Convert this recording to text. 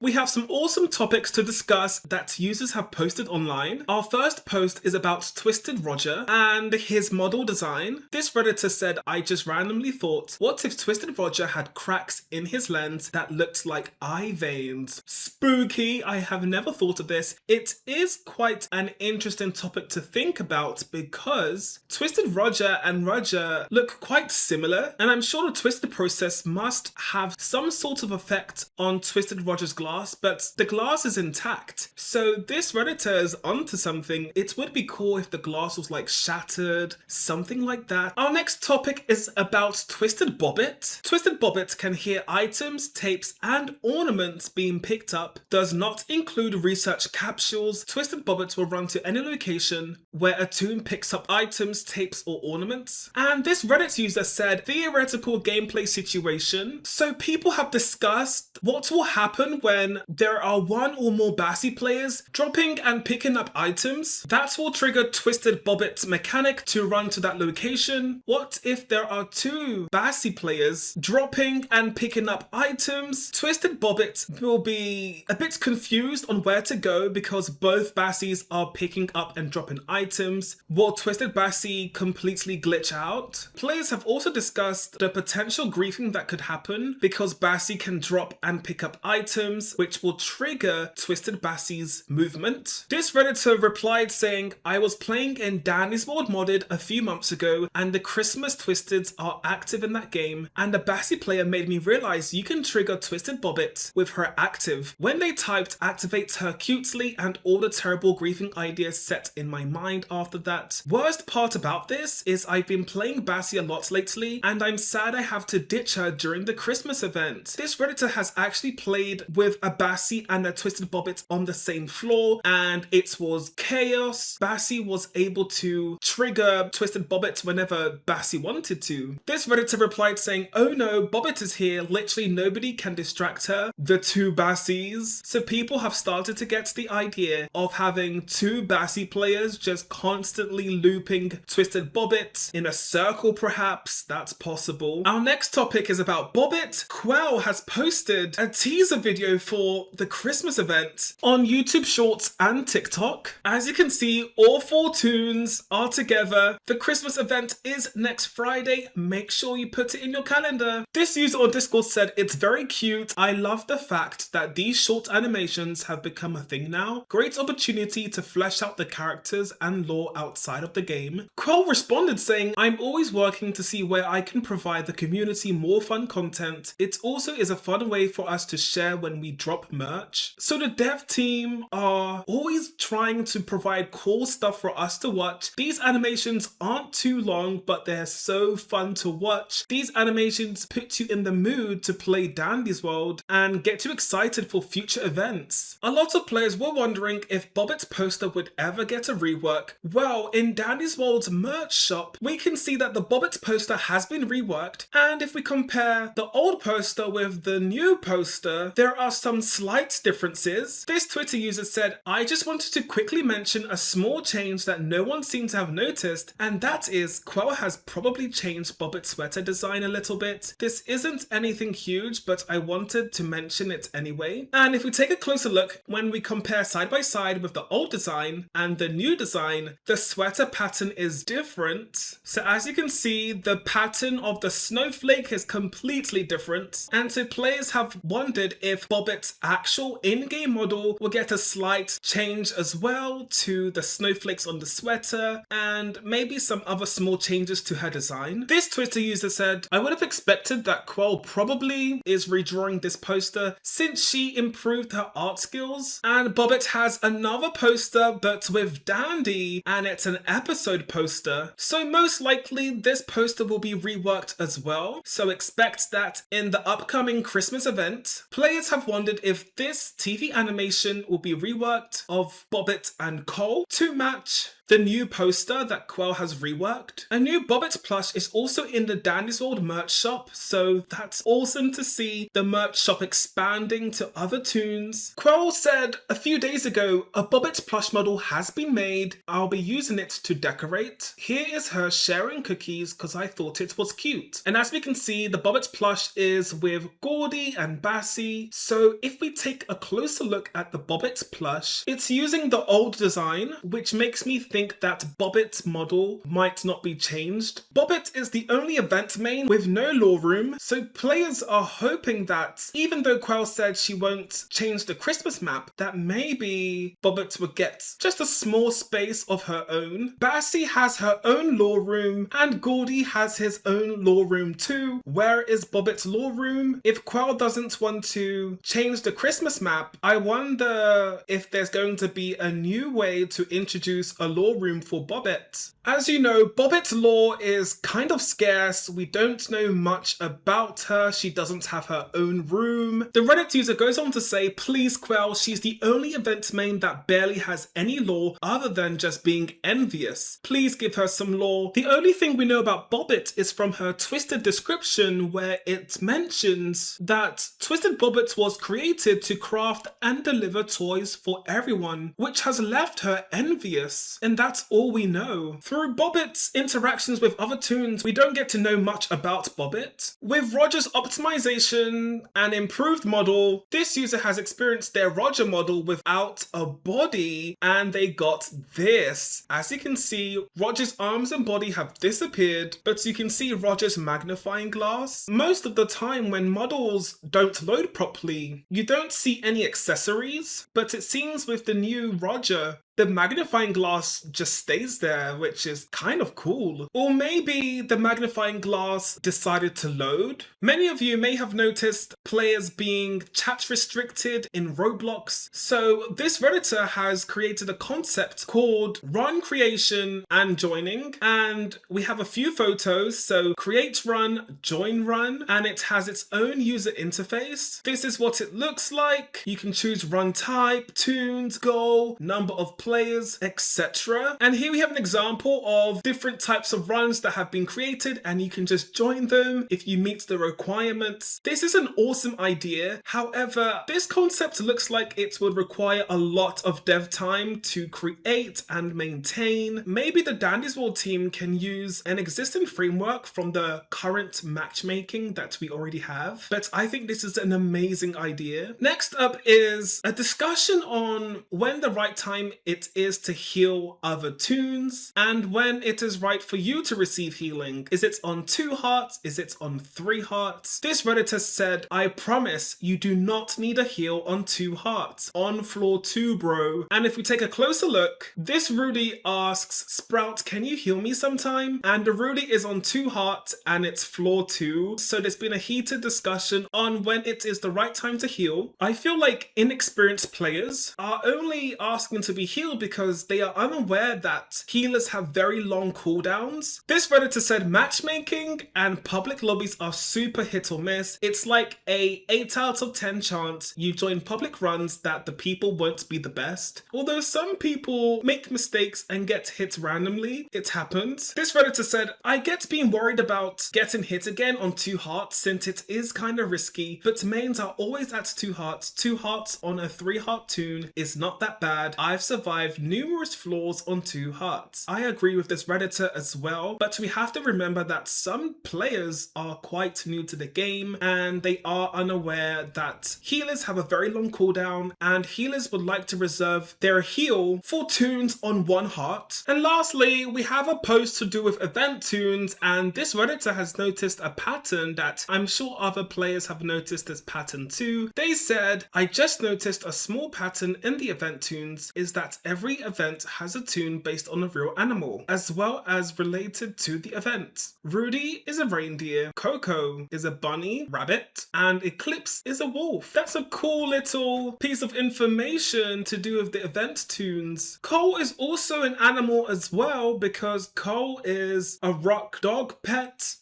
We have some awesome topics to discuss that users have posted online. Our first post is about Twisted Roger and his model design. This Redditor said, I just randomly thought, what if Twisted Roger had cracks in his lens that looked like eye veins? Spooky, I have never thought of this. It is quite an interesting topic to think about because Twisted Roger and Roger look quite similar, and I'm sure the twisted process must have some sort of effect on Twisted Roger's glass, but the glass is intact. So this Redditor is onto something. It would be cool if the glass was like shattered, something like that. Our next topic is about Twisted Bobbit. Twisted Bobbit can hear items, tapes, and ornaments being picked up, does not include research capsules. Twisted Bobbit will run to any location where a toon picks up items, tapes, or ornaments. And this Reddit user said, theoretical gameplay situation. So people have discussed what will happen when there are one or more Bassie players dropping and picking up items. That will trigger Twisted Bobbit's mechanic to run to that location. What if there are two Bassie players dropping and picking up items? Twisted Bobbit will be a bit confused on where to go because both Bassies are picking up and dropping items. Will Twisted Bassie completely glitch out? Players have also discussed the potential griefing that could happen because Bassie can drop and pick up items, which will trigger Twisted Bassie's movement. This Redditor replied saying, I was playing in Danny's World modded a few months ago and the Christmas Twisteds are active in that game, and the Bassie player made me realize you can trigger Twisted Bobbit with her active. When they typed activate her cutely, and all the terrible griefing ideas set in my mind after that. Worst part about this is I've been playing Bassie a lot lately and I'm sad I have to ditch her during the Christmas event. This Redditor has actually played with a Bassie and a Twisted Bobbit on the same floor and it was chaos. Bassie was able to trigger Twisted Bobbit whenever Bassie wanted to. This Redditor replied saying, oh no, Bobbit is here, literally nobody can distract her. The two Bassies. So people have started to get the idea of having two Bassie players just constantly looping Twisted Bobbit in a circle perhaps. That's possible. Our next topic is about Bobbit. Quell has posted a teaser video for the Christmas event on YouTube Shorts and TikTok. As you can see, all four toons are together. The Christmas event is next Friday. Make sure you put it in your calendar. This user on Discord said, it's very cute. I love the fact that these short animations have become a thing now. Great opportunity to flesh out the characters and lore outside of the game. Quell responded saying, I'm always working to see where I can provide the community more fun content. It also is a fun way for us to share when we drop merch. So the dev team are always trying to provide cool stuff for us to watch. These animations aren't too long, but they're so fun to watch. These animations put you in the mood to play Dandy's World and get you excited for future events. A lot of players were wondering if Bobbit's poster would ever get a rework. Well, in Dandy's World's merch shop, we can see that the Bobbit's poster has been reworked, and if we compare the old poster with the new poster, there are some slight differences. This Twitter user said, I just wanted to quickly mention a small change that no one seemed to have noticed, and that is Quell has probably changed Bobbit's sweater design a little bit. This isn't anything huge, but I wanted to mention it anyway. And if we take a closer look, when we compare side by side with the old design and the new design, the sweater pattern is different. So as you can see, the pattern of the snowflake is completely different. And so players have wondered if Bobbit's actual in-game model will get a slight change as well to the snowflakes on the sweater and maybe some other small changes to her design. This Twitter user said, I would have expected that Quell probably is redrawing this poster since she improved her art skills. And Bobette has another poster but with Dandy and it's an episode poster. So most likely this poster will be reworked as well. So expect that in the upcoming Christmas event. Players have wondered if this TV animation will be reworked of Bobbit and Cole to match the new poster that Quell has reworked. A new Bobette plush is also in the Dandy's World merch shop, so that's awesome to see the merch shop expanding to other toons. Quell said a few days ago, a Bobette plush model has been made. I'll be using it to decorate. Here is her sharing cookies because I thought it was cute. And as we can see, the Bobette plush is with Gordy and Bassie. So if we take a closer look at the Bobette plush, it's using the old design, which makes me think that Bobette's model might not be changed. Bobette is the only event main with no lore room, so players are hoping that even though Quell said she won't change the Christmas map, that maybe Bobette would get just a small space of her own. Bassie has her own lore room and Gordy has his own lore room too. Where is Bobette's lore room? If Quell doesn't want to change the Christmas map, I wonder if there's going to be a new way to introduce a lore room for Bobette. As you know, Bobette's lore is kind of scarce. We don't know much about her. She doesn't have her own room. The Reddit user goes on to say, please Quell, she's the only event main that barely has any lore other than just being envious. Please give her some lore. The only thing we know about Bobette is from her twisted description where it mentions that Twisted Bobette was created to craft and deliver toys for everyone, which has left her envious. And that's all we know. Through Bobette's interactions with other toons, we don't get to know much about Bobette. With Roger's optimization and improved model, this user has experienced their Roger model without a body, and they got this. As you can see, Roger's arms and body have disappeared, but you can see Roger's magnifying glass. Most of the time when models don't load properly, you don't see any accessories, but it seems with the new Roger, the magnifying glass just stays there, which is kind of cool. Or maybe the magnifying glass decided to load. Many of you may have noticed players being chat restricted in Roblox. So this Redditor has created a concept called run creation and joining. And we have a few photos. So create run, join run, and it has its own user interface. This is what it looks like. You can choose run type, toons, goal, number of players, etc. And here we have an example of different types of runs that have been created, and you can just join them if you meet the requirements. This is an awesome idea. However, this concept looks like it would require a lot of dev time to create and maintain. Maybe the Dandy's World team can use an existing framework from the current matchmaking that we already have, but I think this is an amazing idea. Next up is a discussion on when the right time it is to heal other toons and when it is right for you to receive healing. Is it on 2 hearts? Is it on 3 hearts? This Redditor said, I promise you do not need a heal on 2 hearts. On floor 2, bro. And if we take a closer look, this Rudy asks, Sprout, can you heal me sometime? And the Rudy is on 2 hearts and it's floor 2. So there's been a heated discussion on when it is the right time to heal. I feel like inexperienced players are only asking to be healed because they are unaware that healers have very long cooldowns. This Redditor said matchmaking and public lobbies are super hit or miss. It's like a 8 out of 10 chance you join public runs that the people won't be the best. Although some people make mistakes and get hit randomly, it happens. This Redditor said, I get being worried about getting hit again on 2 hearts since it is kind of risky, but mains are always at 2 hearts. 2 hearts on a 3 heart toon is not that bad. I've survived numerous floors on 2 hearts. I agree with this Redditor as well, but we have to remember that some players are quite new to the game and they are unaware that healers have a very long cooldown and healers would like to reserve their heal for toons on 1 heart. And lastly, we have a post to do with event toons, and this Redditor has noticed a pattern that I'm sure other players have noticed this pattern too. They said, I just noticed a small pattern in the event toons is that every event has a toon based on a real animal, as well as related to the event. Rudy is a reindeer, Coco is a bunny, rabbit, and Eclipse is a wolf. That's a cool little piece of information to do with the event toons. Cole is also an animal as well because Cole is a rock dog pet.